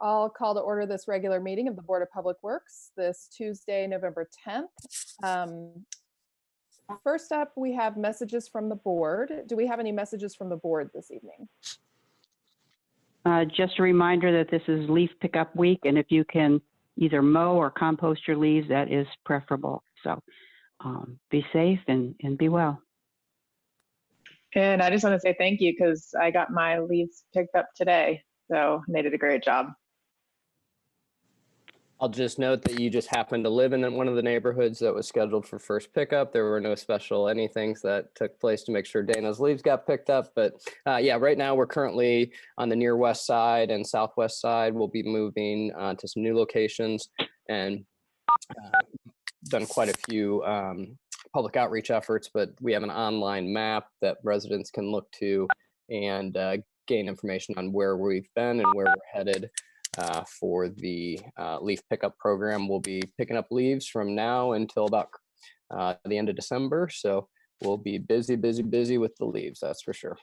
I'll call to order this regular meeting of the Board of Public Works this Tuesday, November 10th. First up, we have messages from the board. Do we have any messages from the board this evening? Just a reminder that this is leaf pickup week, and if you can either mow or compost your leaves, that is preferable. So be safe and be well. And I just want to say thank you because I got my leaves picked up today. So they did a great job. I'll just note that you just happened to live in one of the neighborhoods that was scheduled for first pickup. There were no special anythings that took place to make sure Dana's leaves got picked up. But yeah, right now we're currently on the near west side and southwest side. We'll be moving to some new locations and done quite a few public outreach efforts, but we have an online map that residents can look to and gain information on where we've been and where we're headed. For the leaf pickup program. We'll be picking up leaves from now until about the end of December. So we'll be busy with the leaves, that's for sure.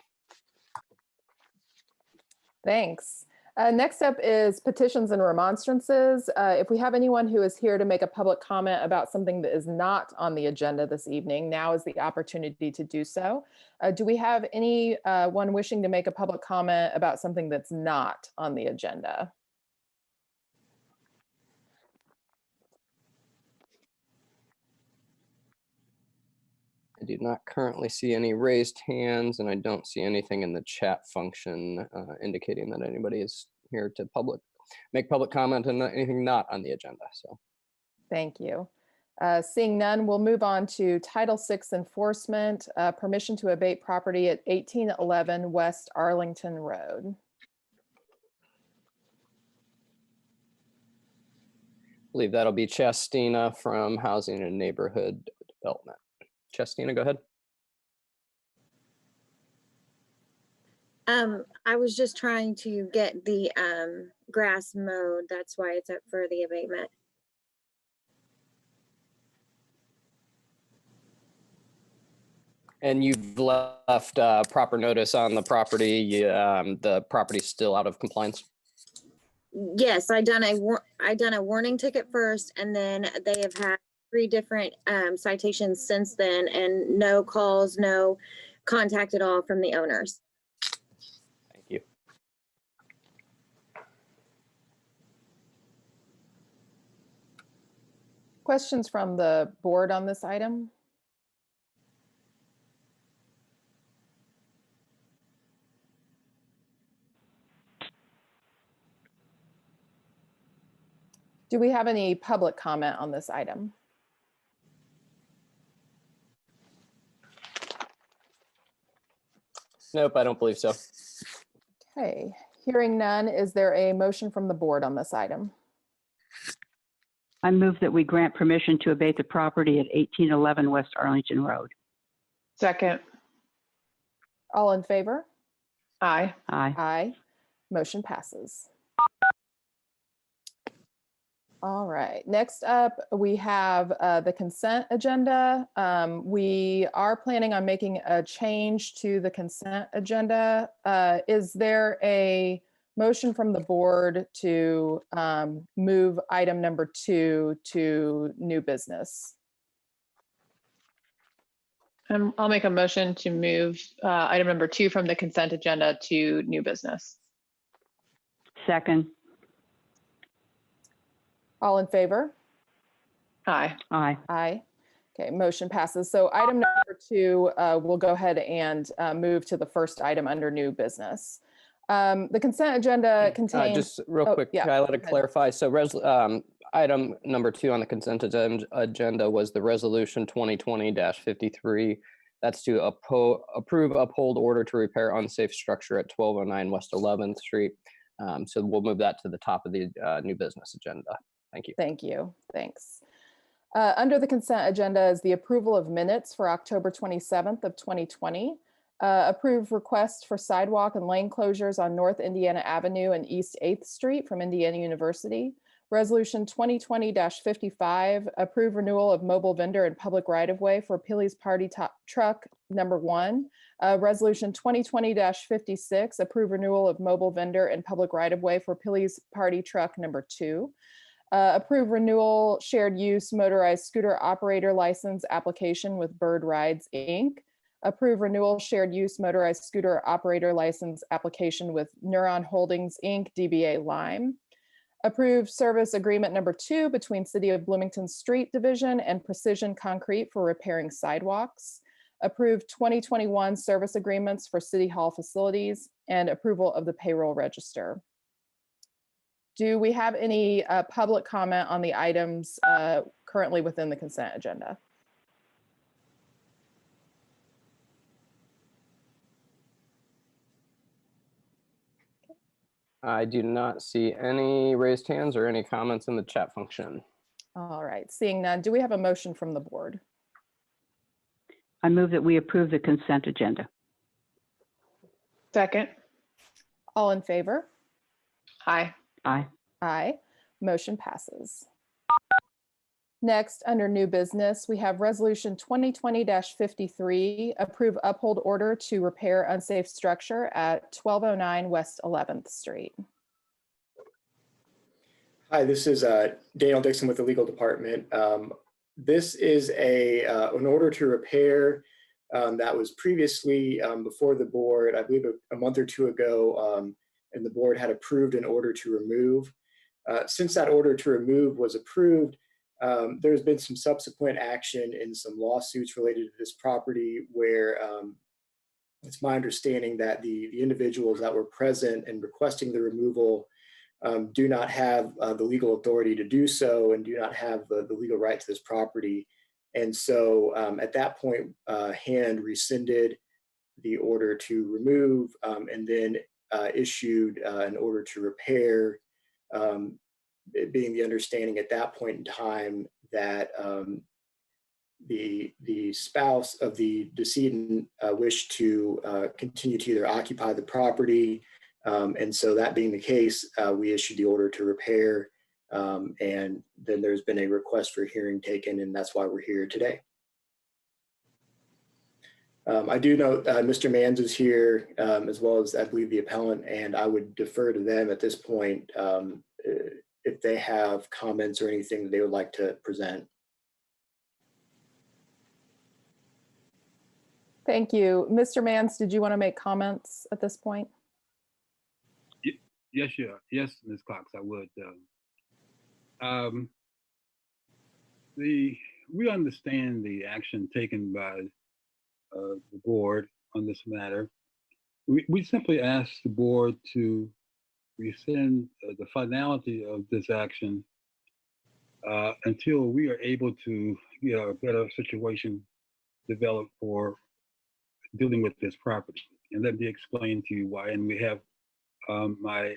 Thanks. Next up is petitions and remonstrances. If we have anyone who is here to make a public comment about something that is not on the agenda this evening, now is the opportunity to do so. Do we have anyone wishing to make a public comment about something that's not on the agenda? I do not currently see any raised hands, and I don't see anything in the chat function indicating that anybody is here to make public comment on anything not on the agenda. So, thank you. Seeing none, we'll move on to Title VI enforcement, permission to abate property at 1811 West Arlington Road. I believe that'll be Chestina from Housing and Neighborhood Development. Chestina, go ahead. I was just trying to get the grass mowed. That's why it's up for the abatement. And you've left proper notice on the property. The property's still out of compliance. Yes, I done a warning ticket first, and then they have had 3 different citations since then, and no calls, no contact at all from the owners. Thank you. Questions from the board on this item? Do we have any public comment on this item? Nope, I don't believe so. Okay, hearing none, is there a motion from the board on this item? I move that we grant permission to abate the property at 1811 West Arlington Road. Second. All in favor? Aye. Aye. Aye. Motion passes. All right, next up, we have the consent agenda. We are planning on making a change to the consent agenda. Is there a motion from the board to move item number 2 to new business? I'll make a motion to move item number 2 from the consent agenda to new business. Second. All in favor? Aye. Aye. Aye. Okay, motion passes. So item number 2, we'll go ahead and move to the first item under new business. The consent agenda contains— just real quick, yeah, Kyla, to clarify. So item number 2 on the consent agenda was the resolution 2020-53. That's to approve uphold order to repair unsafe structure at 1209 West 11th Street. So we'll move that to the top of the new business agenda. Thank you. Thank you. Thanks. Under the consent agenda is the approval of minutes for October 27th of 2020. Approve request for sidewalk and lane closures on North Indiana Avenue and East 8th Street from Indiana University. Resolution 2020-55, approve renewal of mobile vendor and public right-of-way for Pilley's Party Truck number 1, resolution 2020-56, approve renewal of mobile vendor and public right-of-way for Pilley's Party Truck number 2. Approve renewal shared use motorized scooter operator license application with Bird Rides, Inc. Approve renewal shared use motorized scooter operator license application with Neuron Holdings, Inc., DBA Lime. Approve service agreement number 2 between City of Bloomington Street Division and Precision Concrete for repairing sidewalks. Approve 2021 service agreements for City Hall facilities and approval of the payroll register. Do we have any public comment on the items currently within the consent agenda? I do not see any raised hands or any comments in the chat function. All right, seeing none, do we have a motion from the board? I move that we approve the consent agenda. Second. All in favor? Aye. Aye. Aye. Motion passes. Next, under new business, we have resolution 2020-53, approve uphold order to repair unsafe structure at 1209 West 11th Street. Hi, this is Daniel Dixon with the legal department. This is an order to repair that was previously before the board, I believe a month or 2 ago, and the board had approved an order to remove. Since that order to remove was approved, there's been some subsequent action in some lawsuits related to this property where it's my understanding that the individuals that were present and requesting the removal do not have the legal authority to do so and do not have the legal right to this property. And so at that point, Hand rescinded the order to remove and then issued an order to repair, it being the understanding at that point in time that the spouse of the decedent wished to continue to either occupy the property, and so that being the case, we issued the order to repair, and then there's been a request for hearing taken, and that's why we're here today. I do know Mr. Manns is here, as well as I believe the appellant, and I would defer to them at this point if they have comments or anything that they would like to present. Thank you. Mr. Manns, did you want to make comments at this point? Yes, sure. Yes, Ms. Cox, I would. We understand the action taken by the board on this matter. We simply ask the board to rescind the finality of this action until we are able to get a better situation developed for dealing with this property. And let me explain to you why. And we have my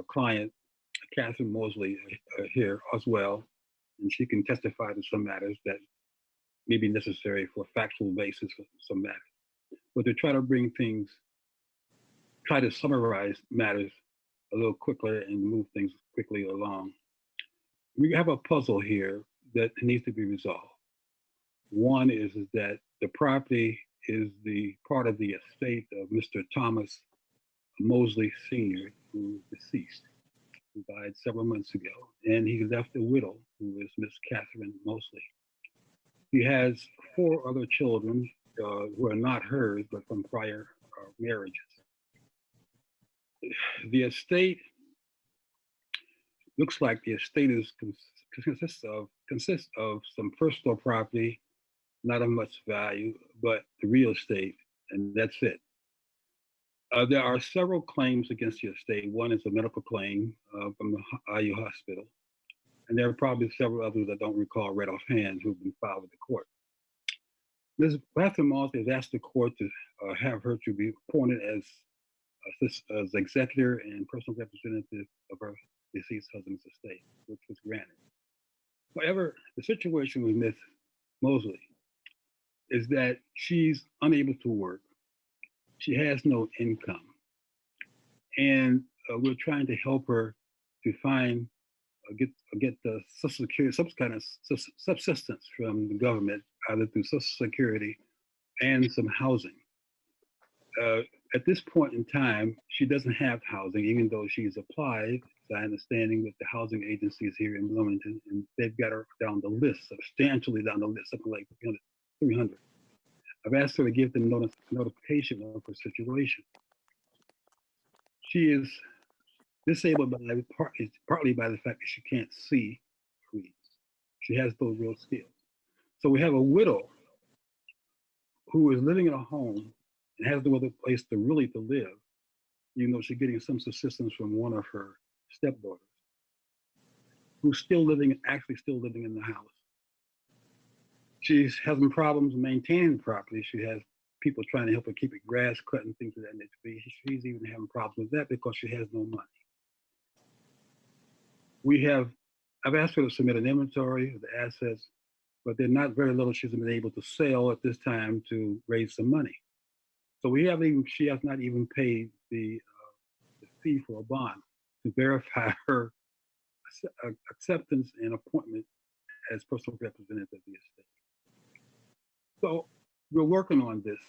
client, Catherine Mosley, here as well, and she can testify to some matters that may be necessary for a factual basis for some matters. But to try to bring things, try to summarize matters a little quicker and move things quickly along. We have a puzzle here that needs to be resolved. One is that the property is the part of the estate of Mr. Thomas Mosley Sr., who is deceased, who died several months ago, and he left a widow, who is Miss Catherine Mosley. He has 4 other children who are not hers, but from prior marriages. The estate looks like the estate is consists of some personal property, not of much value, but the real estate, and that's it. There are several claims against the estate. One is a medical claim from the IU Hospital, and there are probably several others I don't recall right offhand who've been filed with the court. Ms. Catherine Mosley has asked the court to have her to be appointed as executor and personal representative of her deceased husband's estate, which was granted. However, the situation with Ms. Mosley is that she's unable to work. She has no income. And we're trying to help her to find, get the Social Security, some kind of subsistence from the government, either through Social Security and some housing. At this point in time, she doesn't have housing, even though she's applied, as I understanding, with the housing agencies here in Bloomington, and they've got her down the list, substantially down the list, something like 300. I've asked her to give them notification of her situation. She is disabled partly by the fact that she can't see or read. She has those real skills. So we have a widow who is living in a home and has no other place to live, even though she's getting some assistance from one of her stepdaughters, who's actually still living in the house. She's having problems maintaining the property. She has people trying to help her keep it grass cut and things of that nature. She's even having problems with that because she has no money. I've asked her to submit an inventory of the assets, but they're not very little she's been able to sell at this time to raise some money. So she has not even paid the fee for a bond to verify her acceptance and appointment as personal representative of the estate. So we're working on this,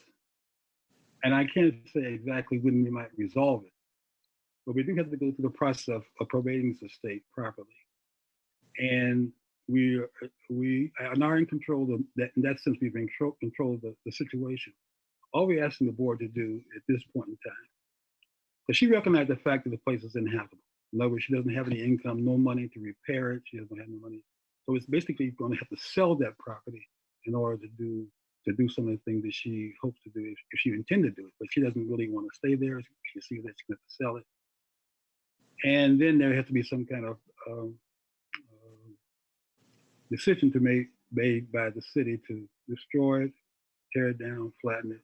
and I can't say exactly when we might resolve it, but we do have to go through the process of probating this estate properly. And we are in control of that. In that sense, we've been in control of the situation. All we're asking the board to do at this point in time, because she recognized the fact that the place is inhabitable. In other words, she doesn't have any income, no money to repair it. She doesn't have no money. So it's basically going to have to sell that property in order to do some of the things that she hopes to do if she intended to do it. But she doesn't really want to stay there. She sees that she's going to have to sell it. And then there has to be some kind of decision to made by the city to destroy it, tear it down, flatten it,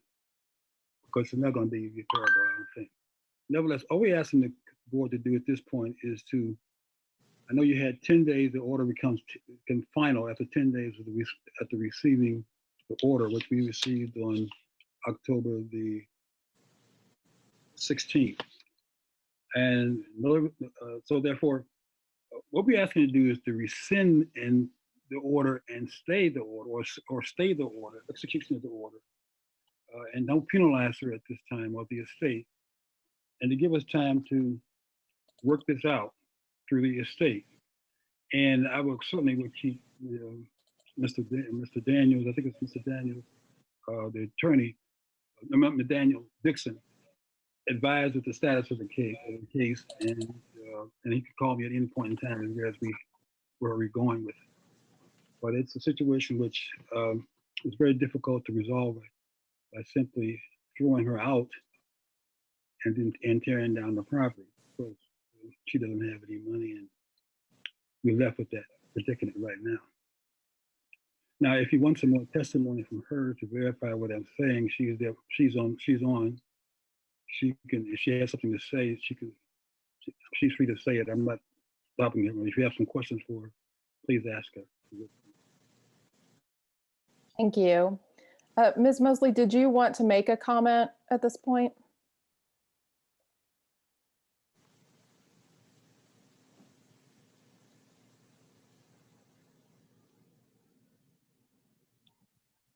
because it's not going to be repairable, I don't think. Nevertheless, all we're asking the board to do at this point is to, I know you had 10 days, the order becomes final after 10 days after receiving the order, which we received on October the 16th. And so therefore, what we're asking to do is to rescind the order and stay the order, or stay the order, execution of the order, and don't penalize her at this time or the estate, and to give us time to work this out through the estate. And I will certainly keep Mr. Daniels, I think it's Mr. Daniels, the attorney, Daniel Dixon, advised of the status of the case, and he could call me at any point in time as where we're going with it. But it's a situation which is very difficult to resolve by simply throwing her out and tearing down the property. So she doesn't have any money, and we're left with that predicament right now. Now, if you want some more testimony from her to verify what I'm saying, she's there. She's on. She can, if she has something to say, she's free to say it. I'm not stopping her. If you have some questions for her, please ask her. Thank you. Ms. Mosley, did you want to make a comment at this point?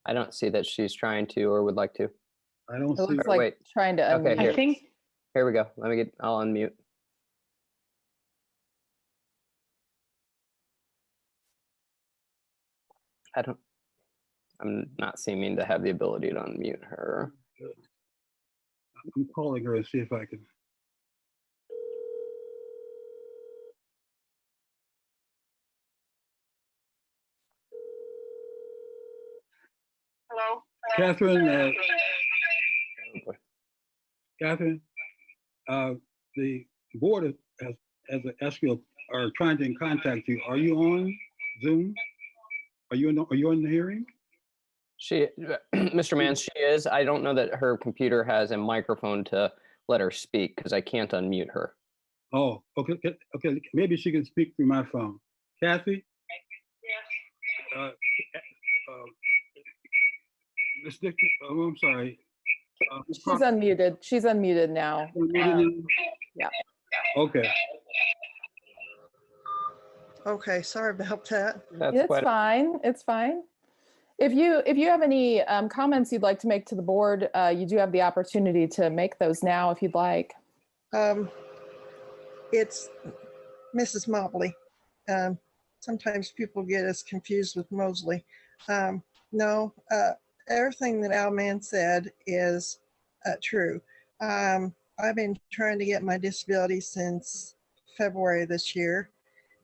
I don't see that she's trying to or would like to. I don't It see. looks like wait. trying to Okay, unmute. here. I think Here we go. I'll unmute. I'm not seeming to have the ability to unmute her. I'm calling her and see if I can. Hello? Catherine, Oh, boy. Catherine, the board has asked you, are trying to contact you. Are you on Zoom? Are you in the hearing? Mr. Mans, she is. I don't know that her computer has a microphone to let her speak because I can't unmute her. Oh, okay. Maybe she can speak through my phone. Kathy? Yes. Ms. Dixon, I'm sorry. She's unmuted. She's unmuted now. Yeah. Okay. Okay, sorry about that. That's It's quite fine. It's fine. If you have any comments you'd like to make to the board, you do have the opportunity to make those now if you'd like. It's Mrs. Mobley. Sometimes people get us confused with Mosley. No, everything that Alman said is true. I've been trying to get my disability since February this year.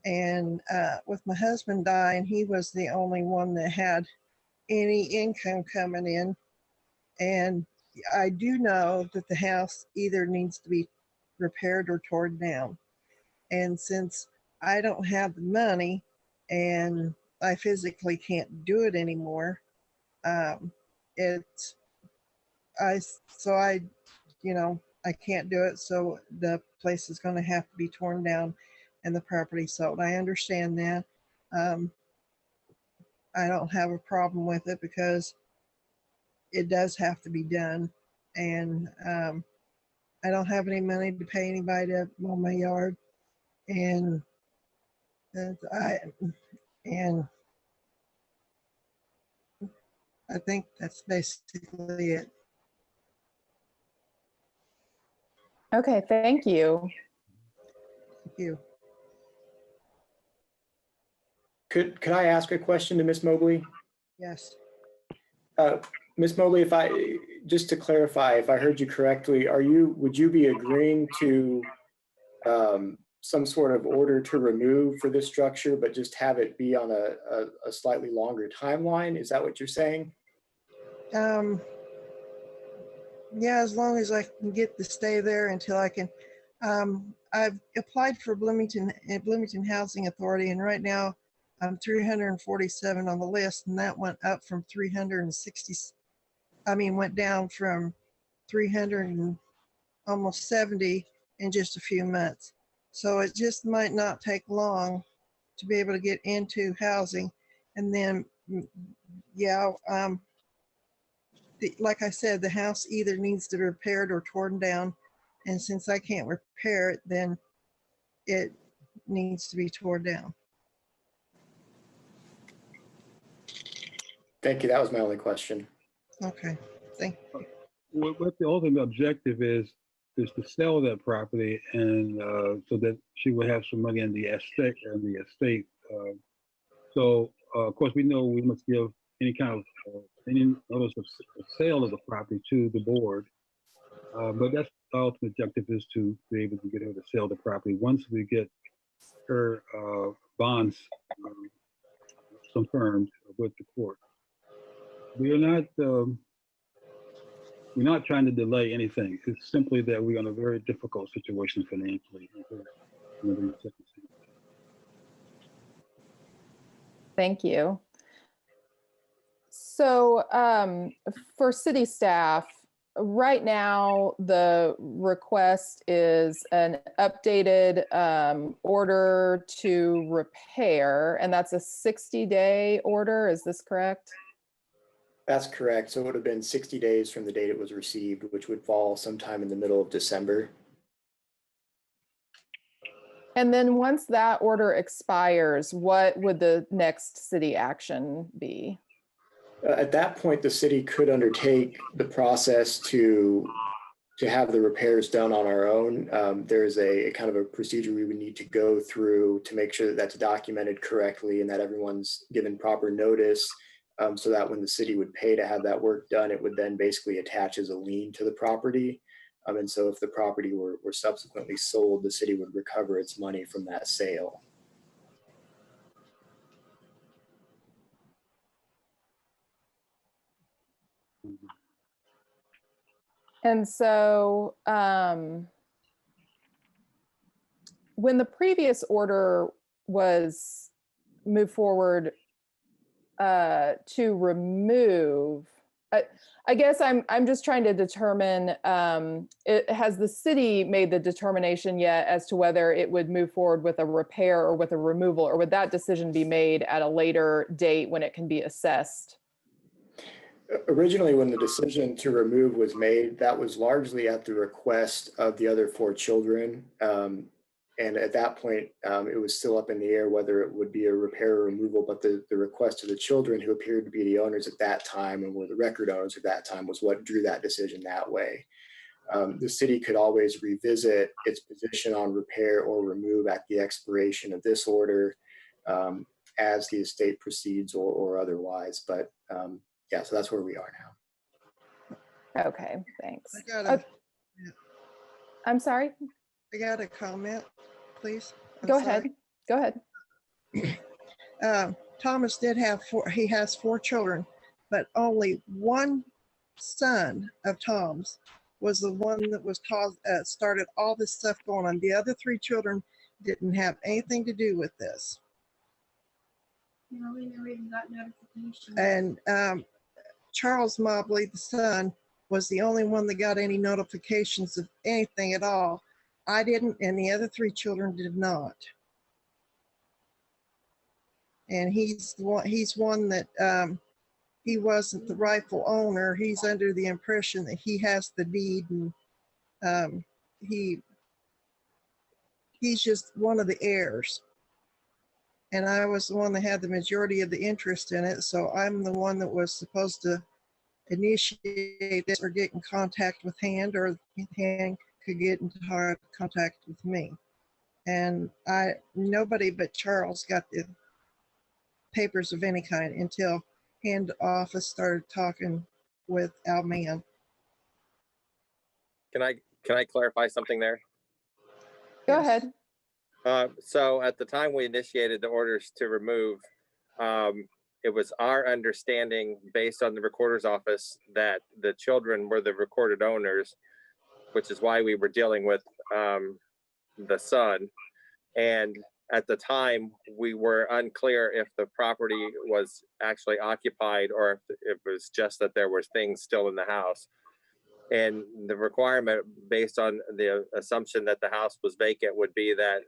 And with my husband dying, he was the only one that had any income coming in. And I do know that the house either needs to be repaired or torn down. And since I don't have the money and I physically can't do it anymore, I can't do it. So the place is going to have to be torn down and the property sold. I understand that. I don't have a problem with it because it does have to be done. And I don't have any money to pay anybody to mow my yard. And I think that's basically it. Okay, thank you. Thank you. Could I ask a question to Ms. Mobley? Yes. Ms. Mobley, just to clarify, if I heard you correctly, would you be agreeing to some sort of order to remove for this structure, but just have it be on a slightly longer timeline? Is that what you're saying? Yeah, as long as I can get to stay there until I can. I've applied for Bloomington Housing Authority, and right now I'm 347 on the list, and that went up from 360. Went down from 300 and almost 70 in just a few months. So it just might not take long to be able to get into housing. And then, yeah, like I said, the house either needs to be repaired or torn down. And since I can't repair it, then it needs to be torn down. Thank you. That was my only question. Okay, thank you. What the ultimate objective is to sell that property, and so that she will have some money in the estate. So of course we know we must give any kind of any notice of sale of the property to the board. But that's the ultimate objective, is to be able to get her to sell the property once we get her bonds confirmed with the court. We're not trying to delay anything. It's simply that we're in a very difficult situation financially. Thank you. So for city staff, right now the request is an updated order to repair, and that's a 60-day order. Is this correct? That's correct. So it would have been 60 days from the date it was received, which would fall sometime in the middle of December. And then once that order expires, what would the next city action be? At that point, the city could undertake the process to have the repairs done on our own. There's a kind of a procedure we would need to go through to make sure that that's documented correctly and that everyone's given proper notice, so that when the city would pay to have that work done, it would then basically attach as a lien to the property. And so if the property were subsequently sold, the city would recover its money from that sale. And so when the previous order was moved forward to remove, I guess I'm just trying to determine, has the city made the determination yet as to whether it would move forward with a repair or with a removal, or would that decision be made at a later date when it can be assessed? Originally, when the decision to remove was made, that was largely at the request of the other 4 children. And at that point, it was still up in the air whether it would be a repair or removal, but the request of the children who appeared to be the owners at that time and were the record owners at that time was what drew that decision that way. The city could always revisit its position on repair or remove at the expiration of this order as the estate proceeds or otherwise. But yeah, so that's where we are now. Okay, thanks. I'm sorry. I got a comment, please. Go ahead. Go ahead. Thomas did have he has 4 children, but only one son of Tom's was the one that was started all this stuff going on. The other 3 children didn't have anything to do with this. No, we never even got notification. And Charles Mobley, the son, was the only one that got any notifications of anything at all. I didn't, and the other 3 children did not. And he's one that he wasn't the rightful owner. He's under the impression that he has the deed, and he's just one of the heirs. And I was the one that had the majority of the interest in it, so I'm the one that was supposed to initiate this or get in contact with Hand, or Hand could get into hard contact with me. And nobody but Charles got the papers of any kind until Hand office started talking with Al Mann. Can I clarify something there? Go ahead. So at the time we initiated the orders to remove, it was our understanding, based on the recorder's office, that the children were the recorded owners, which is why we were dealing with the son. And at the time, we were unclear if the property was actually occupied or if it was just that there were things still in the house. And the requirement, based on the assumption that the house was vacant, would be that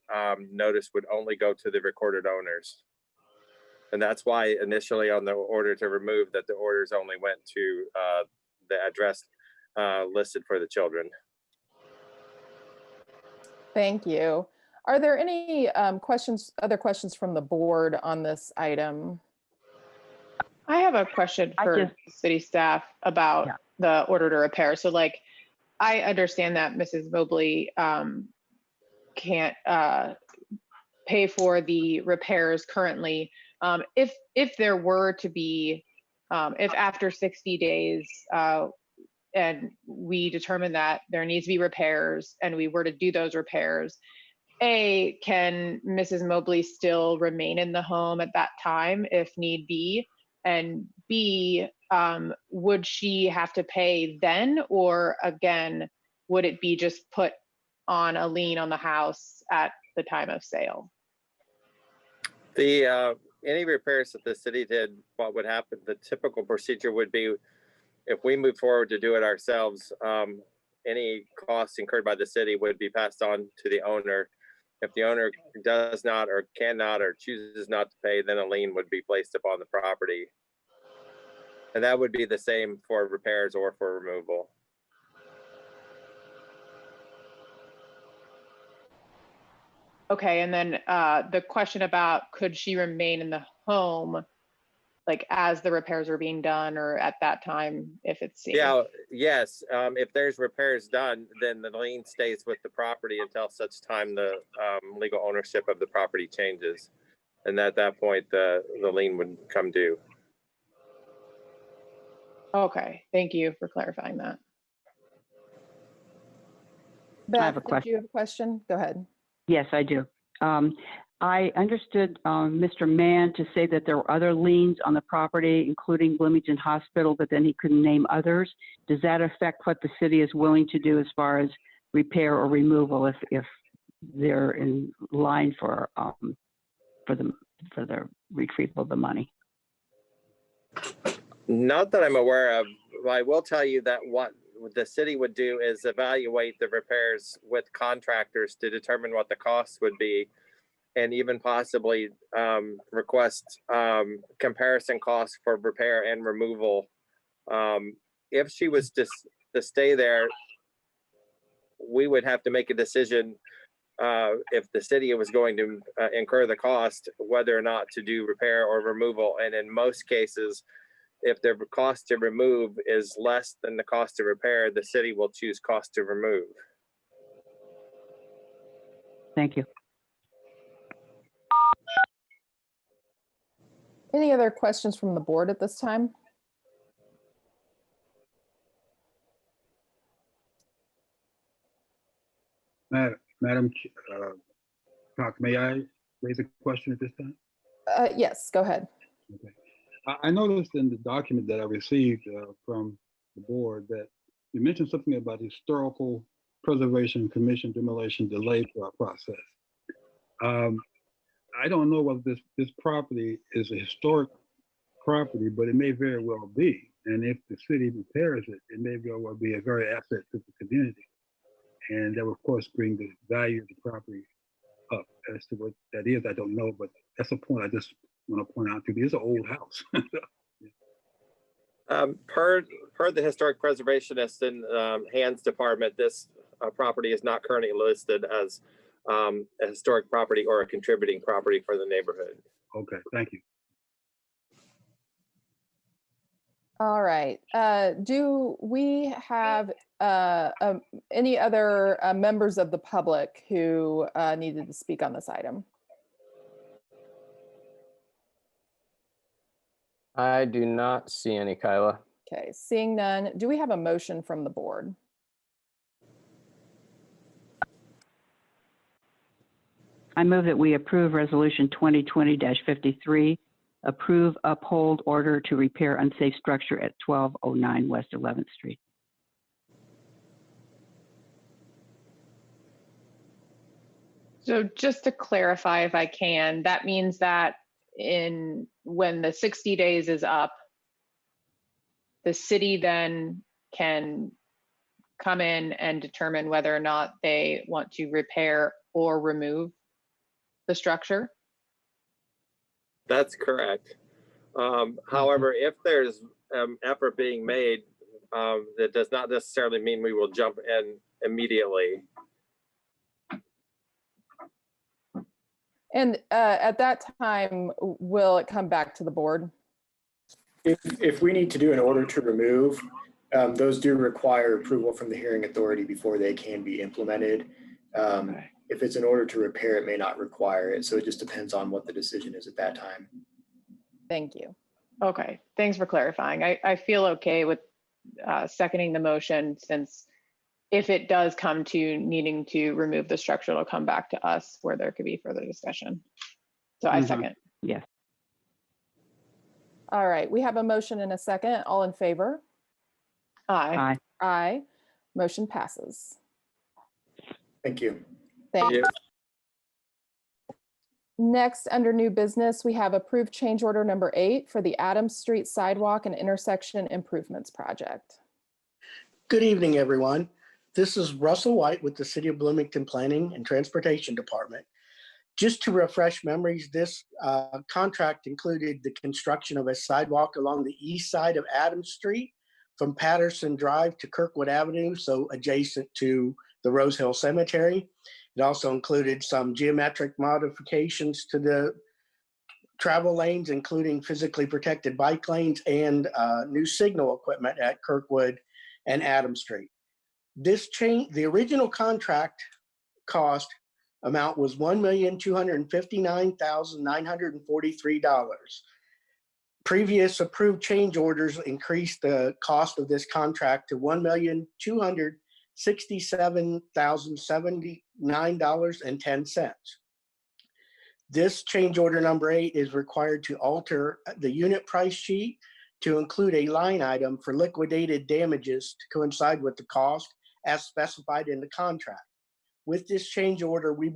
notice would only go to the recorded owners. And that's why initially on the order to remove, that the orders only went to the address listed for the children. Thank you. Are there any other questions from the board on this item? I have a question for city staff about the order to repair. So like, I understand that Mrs. Mobley can't pay for the repairs currently. If there were to be, if after 60 days and we determine that there needs to be repairs and we were to do those repairs, A, can Mrs. Mobley still remain in the home at that time if need be? And B, would she have to pay then, or again, would it be just put on a lien on the house at the time of sale? Any repairs that the city did, what would happen, the typical procedure would be, if we move forward to do it ourselves, any costs incurred by the city would be passed on to the owner. If the owner does not or cannot or chooses not to pay, then a lien would be placed upon the property. And that would be the same for repairs or for removal. Okay, and then the question about could she remain in the home, like as the repairs are being done, or at that time if it's safe? Yeah, yes. If there's repairs done, then the lien stays with the property until such time the legal ownership of the property changes. And at that point, the lien would come due. Okay, thank you for clarifying that. Beth, a did you have a question? Go ahead. Yes, I do. I understood Mr. Mann to say that there were other liens on the property, including Bloomington Hospital, but then he couldn't name others. Does that affect what the city is willing to do as far as repair or removal if they're in line for the retrieval of the money? Not that I'm aware of. I will tell you that what the city would do is evaluate the repairs with contractors to determine what the costs would be, and even possibly request comparison costs for repair and removal. If she was to stay there, we would have to make a decision if the city was going to incur the cost, whether or not to do repair or removal. And in most cases, if the cost to remove is less than the cost to repair, the city will choose cost to remove. Thank you. Any other questions from the board at this time? Madam Cox, may I raise a question at this time? Yes, go ahead. Okay. I noticed in the document that I received from the board that you mentioned something about historical preservation commission demolition delay process. I don't know whether this property is a historic property, but it may very well be. And if the city repairs it, it may very well be a very asset to the community. And that will, of course, bring the value of the property up. As to what that is, I don't know, but that's a point I just want to point out to you. It's an old house. Per the historic preservationist and hands department, this property is not currently listed as a historic property or a contributing property for the neighborhood. Okay, thank you. All right. Do we have any other members of the public who needed to speak on this item? I do not see any, Kyla. Okay, seeing none, do we have a motion from the board? I move that we approve Resolution 2020-53, approve uphold order to repair unsafe structure at 1209 West 11th Street. So just to clarify, if I can, that means that when the 60 days is up, the city then can come in and determine whether or not they want to repair or remove the structure? That's correct. However, if there's effort being made, that does not necessarily mean we will jump in immediately. And at that time, will it come back to the board? If we need to do an order to remove, those do require approval from the hearing authority before they can be implemented. Okay. If it's an order to repair, it may not require it. So it just depends on what the decision is at that time. Thank you. Okay, thanks for clarifying. I feel okay with seconding the motion, since if it does come to needing to remove the structure, it'll come back to us where there could be further discussion. So I second. Yes. All right, we have a motion and a second. All in favor? Aye. Aye. Aye. Motion passes. Thank you. Thank you. Yeah. Next, under new business, we have approved change order number 8 for the Adams Street Sidewalk and Intersection Improvements Project. Good evening, everyone. This is Russell White with the City of Bloomington Planning and Transportation Department. Just to refresh memories, this contract included the construction of a sidewalk along the east side of Adams Street from Patterson Drive to Kirkwood Avenue, so adjacent to the Rose Hill Cemetery. It also included some geometric modifications to the travel lanes, including physically protected bike lanes and new signal equipment at Kirkwood and Adams Street. This change, the original contract cost amount was $1,259,943. Previous approved change orders increased the cost of this contract to $1,267,079.10. This change order number 8 is required to alter the unit price sheet to include a line item for liquidated damages to coincide with the cost as specified in the contract. With this change order, we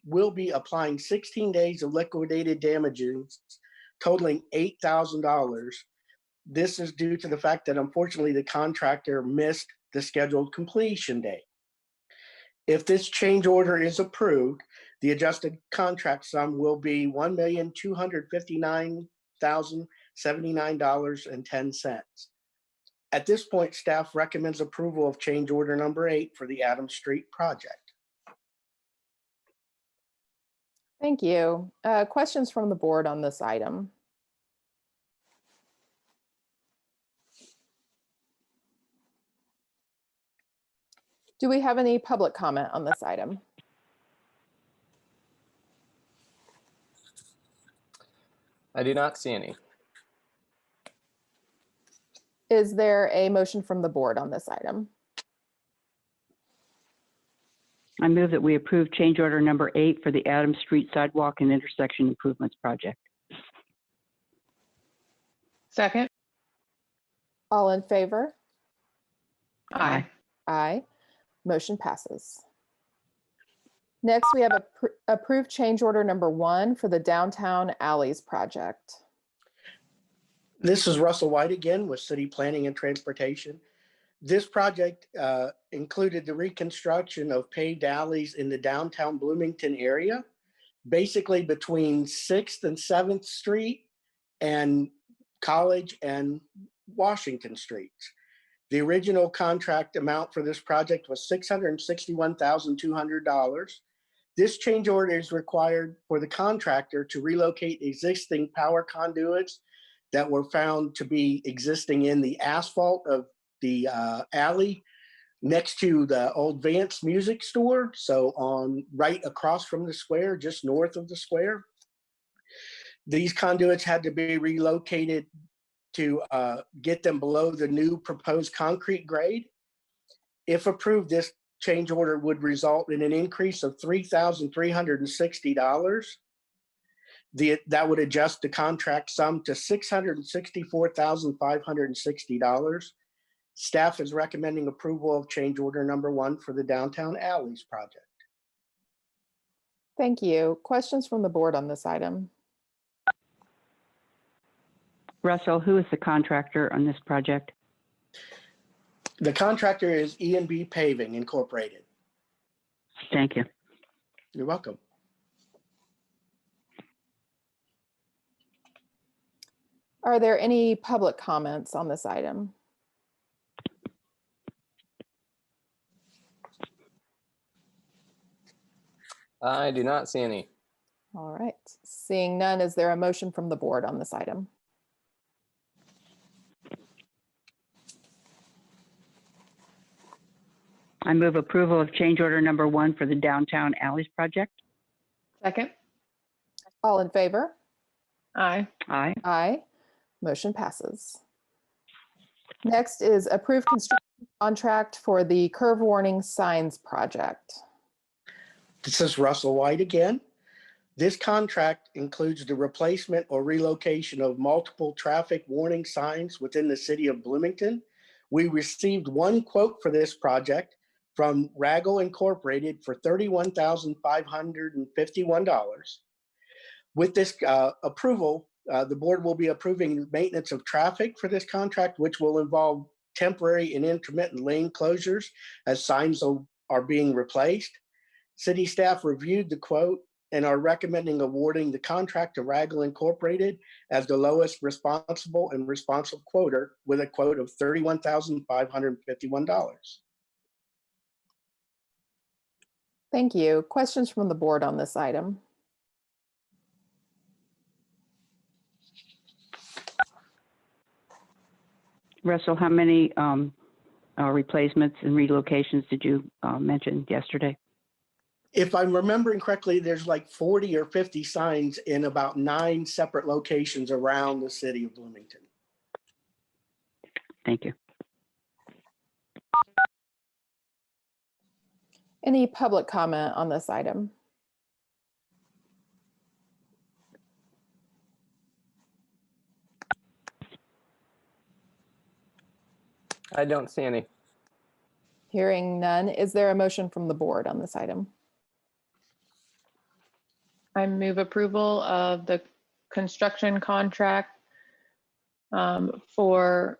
will be applying 16 days of liquidated damages totaling $8,000. This is due to the fact that unfortunately the contractor missed the scheduled completion date. If this change order is approved, the adjusted contract sum will be $1,259,079.10. At this point, staff recommends approval of change order number 8 for the Adams Street project. Thank you. Questions from the board on this item? Do we have any public comment on this item? I do not see any. Is there a motion from the board on this item? I move that we approve change order number 8 for the Adams Street Sidewalk and Intersection Improvements Project. Second. All in favor? Aye. Aye. Motion passes. Next, we have approved change order number 1 for the Downtown Alleys project. This is Russell White again with City Planning and Transportation. This project included the reconstruction of paved alleys in the downtown Bloomington area, basically between 6th and 7th Street and College and Washington Streets. The original contract amount for this project was $661,200. This change order is required for the contractor to relocate existing power conduits that were found to be existing in the asphalt of the alley next to the old Vance Music Store. So on right across from the square, just north of the square. These conduits had to be relocated to get them below the new proposed concrete grade. If approved, this change order would result in an increase of $3,360. That would adjust the contract sum to $664,560. Staff is recommending approval of change order number 1 for the Downtown Alleys project. Thank you. Questions from the board on this item? Russell, who is the contractor on this project? The contractor is E&B Paving Incorporated. Thank you. You're welcome. Are there any public comments on this item? I do not see any. All right. Seeing none, is there a motion from the board on this item? I move approval of change order number 1 for the Downtown Alleys project. Second. All in favor? Aye. Aye. Aye. Motion passes. Next is approved construction contract for the curve warning signs project. This is Russell White again. This contract includes the replacement or relocation of multiple traffic warning signs within the city of Bloomington. We received one quote for this project from Raggle Incorporated for $31,551. With this approval, the board will be approving maintenance of traffic for this contract, which will involve temporary and intermittent lane closures as signs are being replaced. City staff reviewed the quote and are recommending awarding the contract to Raggle Incorporated as the lowest responsible and responsive quoter with a quote of $31,551. Thank you. Questions from the board on this item? Russell, how many replacements and relocations did you mention yesterday? If I'm remembering correctly, there's like 40 or 50 signs in about 9 separate locations around the city of Bloomington. Thank you. Any public comment on this item? I don't see any. Hearing none, is there a motion from the board on this item? I move approval of the construction contract for,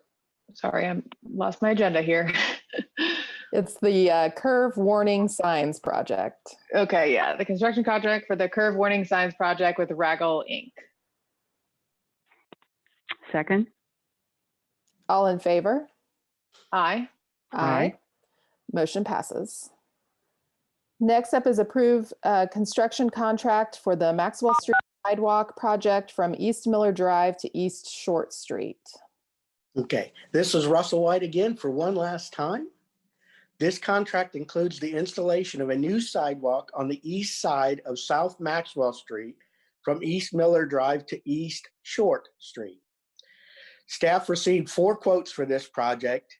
sorry, I lost my agenda here. It's the curve warning signs project. Okay, yeah, the construction contract for the curve warning signs project with Raggle Inc. Second. All in favor? Aye. Aye. Motion passes. Next up is approve construction contract for the Maxwell Street Sidewalk project from East Miller Drive to East Short Street. Okay, this is Russell White again for one last time. This contract includes the installation of a new sidewalk on the east side of South Maxwell Street from East Miller Drive to East Short Street. Staff received 4 quotes for this project.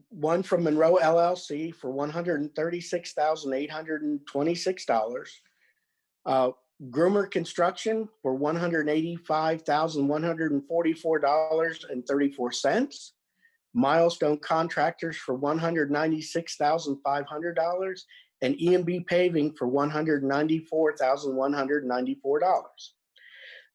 One from Monroe LLC for $136,826. Groomer Construction for $185,144.34. Milestone Contractors for $196,500, and E&B Paving for $194,194.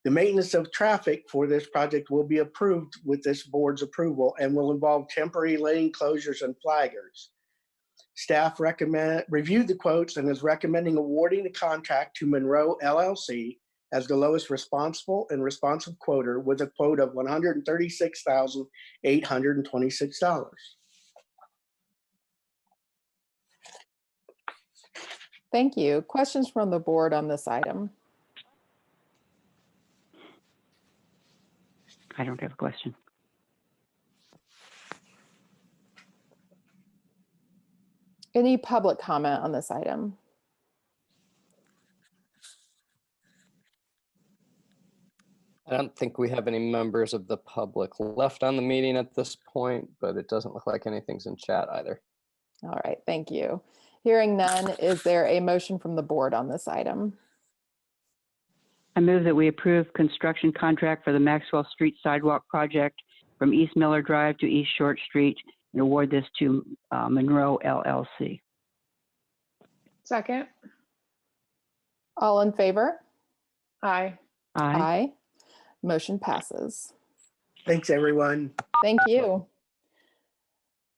The maintenance of traffic for this project will be approved with this board's approval and will involve temporary lane closures and flaggers. Staff reviewed the quotes and is recommending awarding the contract to Monroe LLC as the lowest responsible and responsive quoter with a quote of $136,826. Thank you. Questions from the board on this item? I don't have a question. Any public comment on this item? I don't think we have any members of the public left on the meeting at this point, but it doesn't look like anything's in chat either. All right, thank you. Hearing none, is there a motion from the board on this item? I move that we approve construction contract for the Maxwell Street Sidewalk project from East Miller Drive to East Short Street and award this to Monroe LLC. Second. All in favor? Aye. Aye. Aye. Motion passes. Thanks, everyone. Thank you.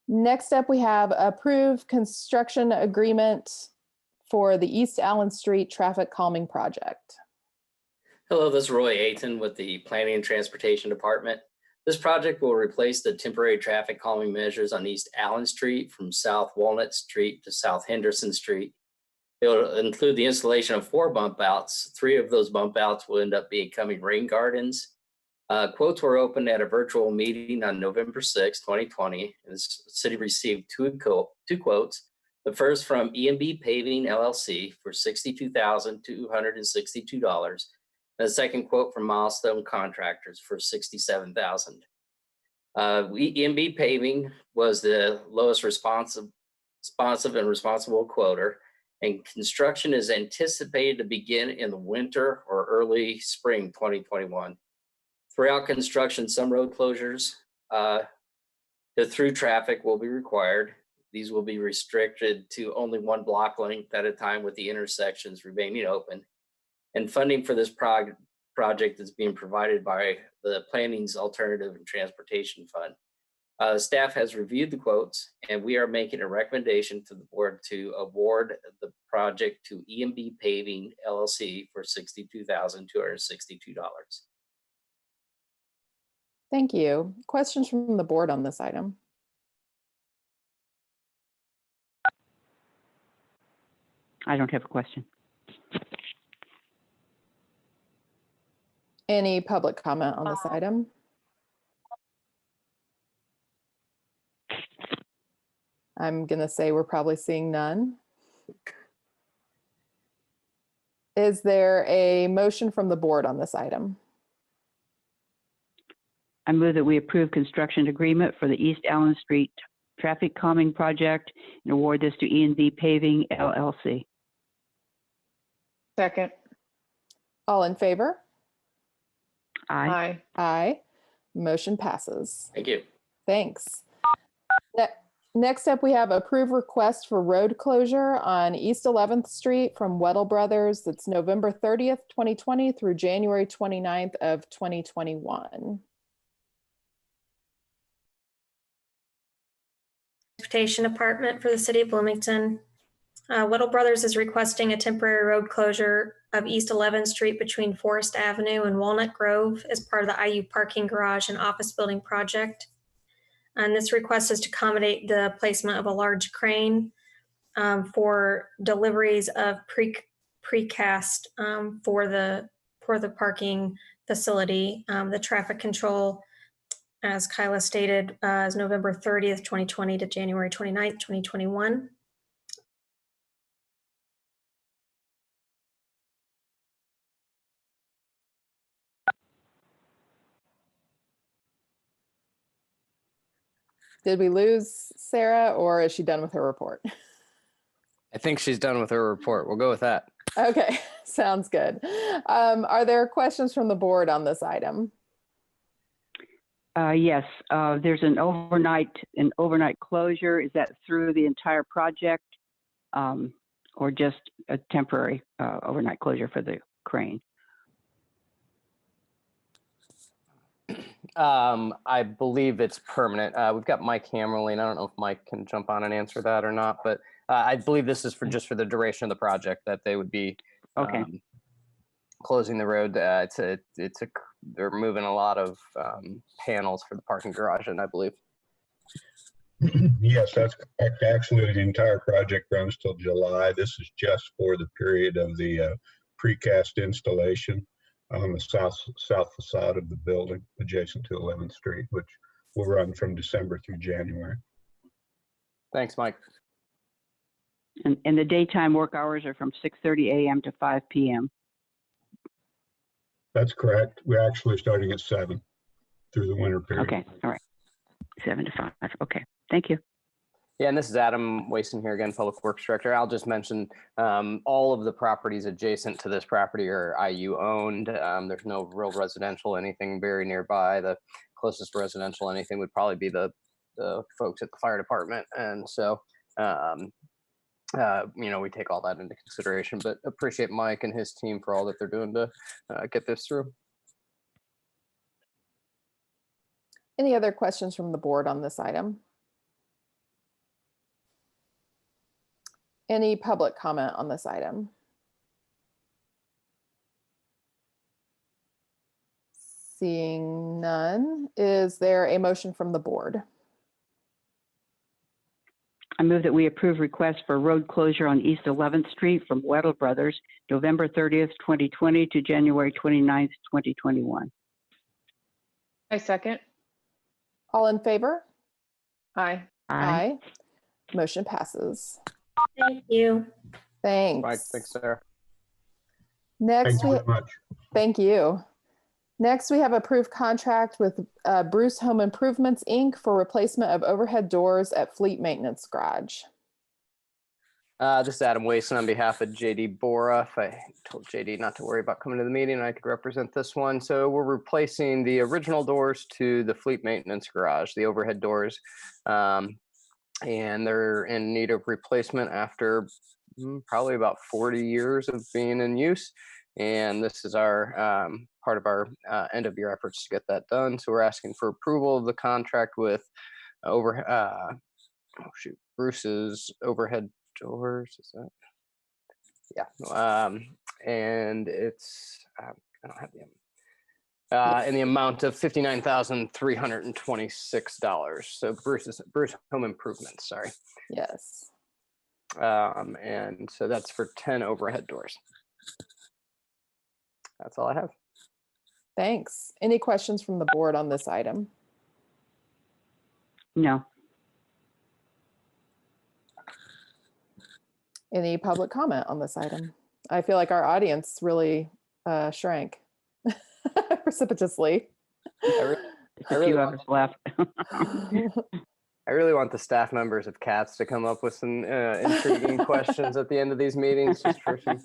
Next up, we have approved construction agreement for the East Allen Street traffic calming project. Hello, this is Roy Ayton with the Planning and Transportation Department. This project will replace the temporary traffic calming measures on East Allen Street from South Walnut Street to South Henderson Street. It will include the installation of 4 bump outs. 3 of those bump outs will end up becoming rain gardens. Quotes were opened at a virtual meeting on November 6, 2020. And the city received 2 quotes. The first from E&B Paving LLC for $62,262. And the second quote from Milestone Contractors for $67,000. E&B Paving was the lowest responsive and responsible quoter, and construction is anticipated to begin in the winter or early spring 2021. Throughout construction, some road closures to through traffic will be required. These will be restricted to only 1 block length at a time with the intersections remaining open. And funding for this project is being provided by the Planning's Alternative and Transportation Fund. Staff has reviewed the quotes, and we are making a recommendation to the board to award the project to E&B Paving LLC for $62,262. Thank you. Questions from the board on this item? I don't have a question. Any public comment on this item? I'm going to say we're probably seeing none. Is there a motion from the board on this item? I move that we approve construction agreement for the East Allen Street traffic calming project and award this to E&B Paving LLC. Second. All in favor? Aye. Aye. Motion passes. Thank you. Thanks. Next up, we have approved request for road closure on East 11th Street from Weddle Brothers. That's November 30th, 2020 through January 29th of 2021. Transportation Department for the City of Bloomington. Weddle Brothers is requesting a temporary road closure of East 11th Street between Forest Avenue and Walnut Grove as part of the IU parking garage and office building project. And this request is to accommodate the placement of a large crane for deliveries of precast for the parking facility. The traffic control, as Kyla stated, is November 30th, 2020 to January 29th, 2021. Did we lose Sarah, or is she done with her report? I think she's done with her report. We'll go with that. Okay, sounds good. Are there questions from the board on this item? Yes, there's an overnight closure. Is that through the entire project, or just a temporary overnight closure for the crane? I believe it's permanent. We've got Mike Hammerling. I don't know if Mike can jump on and answer that or not, but I believe this is for just for the duration of the project that they would be closing the road. They're moving a lot of panels for the parking garage, and I believe. Yes, that's correct. Actually, the entire project runs till July. This is just for the period of the precast installation on the south facade of the building adjacent to 11th Street, which will run from December through January. Thanks, Mike. And the daytime work hours are from 6:30 a.m. to 5 p.m. That's correct. We're actually starting at 7 through the winter period. Okay, all right. 7 to 5. Okay, thank you. Yeah, and this is Adam Wason here again, Public Works Director. I'll just mention all of the properties adjacent to this property are IU owned. There's no real residential, anything very nearby. The closest residential anything would probably be the folks at the fire department. And so, we take all that into consideration, but appreciate Mike and his team for all that they're doing to get this through. Any other questions from the board on this item? Any public comment on this item? Seeing none, is there a motion from the board? I move that we approve request for road closure on East 11th Street from Weddle Brothers, November 30th, 2020 to January 29th, 2021. I second. All in favor? Aye. Aye. Motion passes. Thank you. Thanks. Mike, thanks, Sarah. Next, Thank you very much. Thank you. Next, we have approved contract with Bruce Home Improvements, Inc. for replacement of overhead doors at Fleet Maintenance Garage. This is Adam Wason on behalf of JD Bora. If I told JD not to worry about coming to the meeting, I could represent this one. So we're replacing the original doors to the Fleet Maintenance Garage, the overhead doors. And they're in need of replacement after probably about 40 years of being in use. And this is our part of our end of year efforts to get that done. So we're asking for approval of the contract with Bruce's overhead doors. Is that? Yeah. And it's, I don't have the in the amount of $59,326. So Bruce Home Improvements, sorry. Yes. And so that's for 10 overhead doors. That's all I have. Thanks. Any questions from the board on this item? No. Any public comment on this item? I feel like our audience really shrank precipitously. I really want left. I really want the staff members of CATS to come up with some intriguing questions at the end of these meetings, just for some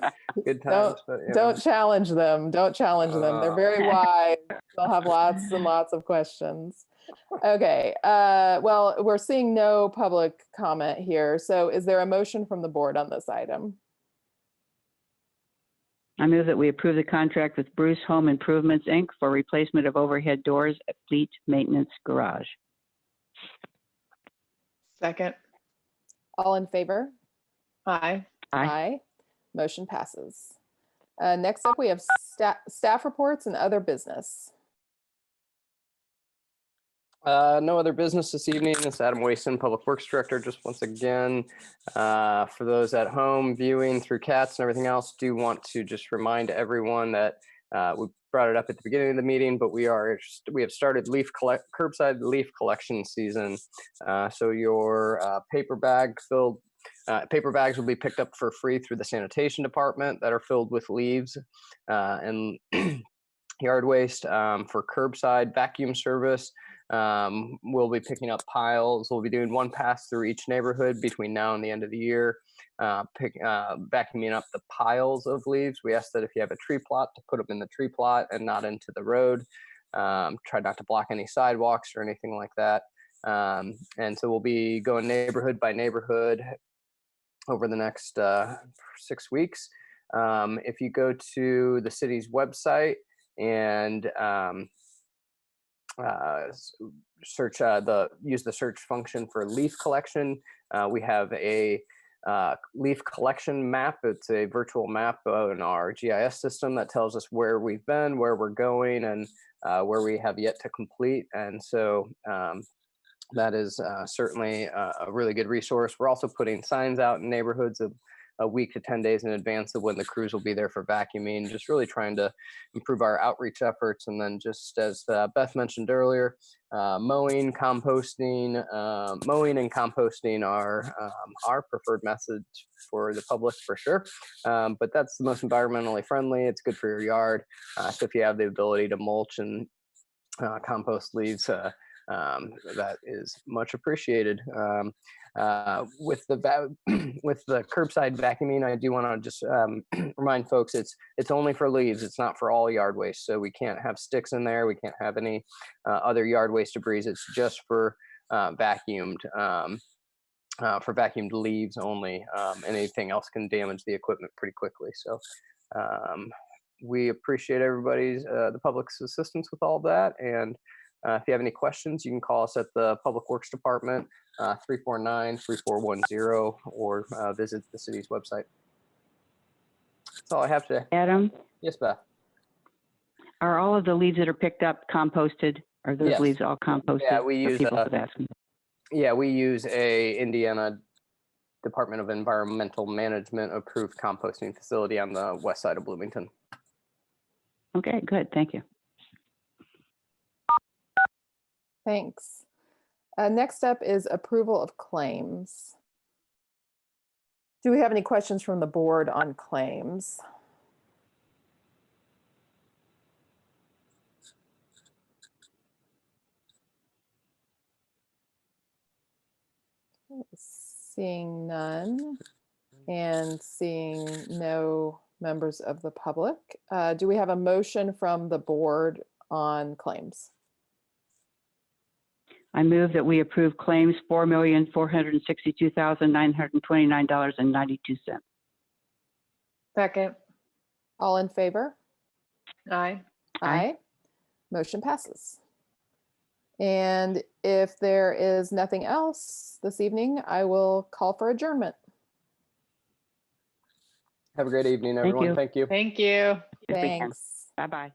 good times. Don't challenge them. Don't challenge them. They're very wise. They'll have lots and lots of questions. Okay. Well, we're seeing no public comment here. So is there a motion from the board on this item? I move that we approve the contract with Bruce Home Improvements, Inc. for replacement of overhead doors at Fleet Maintenance Garage. Second. All in favor? Aye. Aye. Motion passes. Next up, we have staff reports and other business. No other business this evening. It's Adam Wason, Public Works Director. Just once again, for those at home viewing through cats and everything else, do want to just remind everyone that we brought it up at the beginning of the meeting, but we have started curbside leaf collection season. So your paper bags will be picked up for free through the sanitation department that are filled with leaves and yard waste. For curbside vacuum service, we'll be picking up piles. We'll be doing one pass through each neighborhood between now and the end of the year, vacuuming up the piles of leaves. We ask that if you have a tree plot, to put them in the tree plot and not into the road. Try not to block any sidewalks or anything like that. And so we'll be going neighborhood by neighborhood over the next 6 weeks. If you go to the city's website and use the search function for leaf collection, we have a leaf collection map. It's a virtual map in our GIS system that tells us where we've been, where we're going, and where we have yet to complete. And so that is certainly a really good resource. We're also putting signs out in neighborhoods a week to 10 days in advance of when the crews will be there for vacuuming, just really trying to improve our outreach efforts. And then just as Beth mentioned earlier, mowing and composting are our preferred method for the public for sure. But that's the most environmentally friendly. It's good for your yard. So if you have the ability to mulch and compost leaves, that is much appreciated. With the curbside vacuuming, I do want to just remind folks it's only for leaves. It's not for all yard waste. So we can't have sticks in there. We can't have any other yard waste debris. It's just for vacuumed leaves only. Anything else can damage the equipment pretty quickly. So we appreciate everybody's the public's assistance with all that. And if you have any questions, you can call us at the Public Works Department, 349-3410, or visit the city's website. That's all I have today. Adam? Yes, Beth? Are all of the leaves that are picked up composted? Are those Yes. leaves all composted? Yeah, we use we use a Indiana Department of Environmental Management approved composting facility on the west side of Bloomington. Okay, good. Thank you. Thanks. Next up is approval of claims. Do we have any questions from the board on claims? Seeing none and seeing no members of the public, do we have a motion from the board on claims? I move that we approve claims $4,462,929.92. Second. All in favor? Aye. Aye. Motion passes. And if there is nothing else this evening, I will call for adjournment. Have a great evening, everyone. Thank you. Thank you. Thanks. Bye-bye.